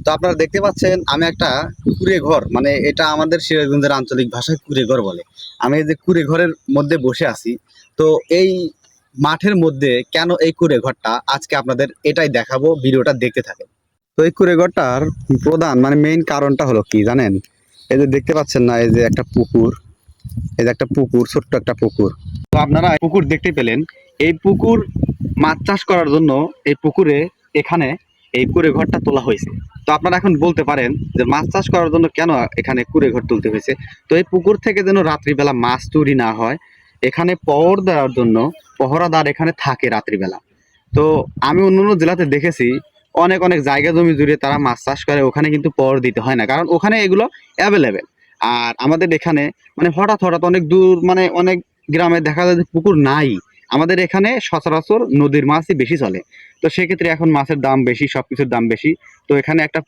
তো আপনারা দেখতে পাচ্ছেন আমি একটা কুড়ে ঘর, মানে এটা আমাদের সিরাজগঞ্জের আঞ্চলিক ভাষায় কুড়ে ঘর বলে। আমি এই যে কুড়ে ঘরের মধ্যে বসে আছি। তো এই মাঠের মধ্যে কেন এই কুড়ে ঘরটা, আজকে আপনাদের এটাই দেখাবো, ভিডিওটা দেখতে থাকেন। তো এই কুড়ে ঘরটার প্রধান মানে মেইন কারণটা হলো কি জানেন? এই যে দেখতে পাচ্ছেন না, এই যে একটা পুকুর, এই যে একটা পুকুর, ছোট্ট একটা পুকুর। তো আপনারা পুকুর দেখতে পেলেন। এই পুকুর মাছ চাষ করার জন্য এই পুকুরে এখানে এই কুড়ে ঘরটা তোলা হয়েছে। তো আপনারা এখন বলতে পারেন যে মাছ চাষ করার জন্য কেন এখানে কুড়ে ঘর তুলতে হয়েছে। তো এই পুকুর থেকে যেন রাত্রিবেলা মাছ চুরি না হয়, এখানে পহর দেওয়ার জন্য পহরাদার এখানে থাকে রাত্রিবেলা। তো আমি অন্যান্য জেলাতে দেখেছি অনেক অনেক জায়গা জমি জুড়ে তারা মাছ চাষ করে, ওখানে কিন্তু পহর দিতে হয় না, কারণ ওখানে এগুলো অ্যাভেলেবেল। আর আমাদের এখানে মানে হঠাৎ হঠাৎ অনেক দূর, মানে অনেক গ্রামে দেখা যায় যে পুকুর নাই। আমাদের এখানে সচরাচর নদীর মাছই বেশি চলে। তো সেক্ষেত্রে এখন মাছের দাম বেশি, সবকিছুর দাম বেশি। তো এখানে একটা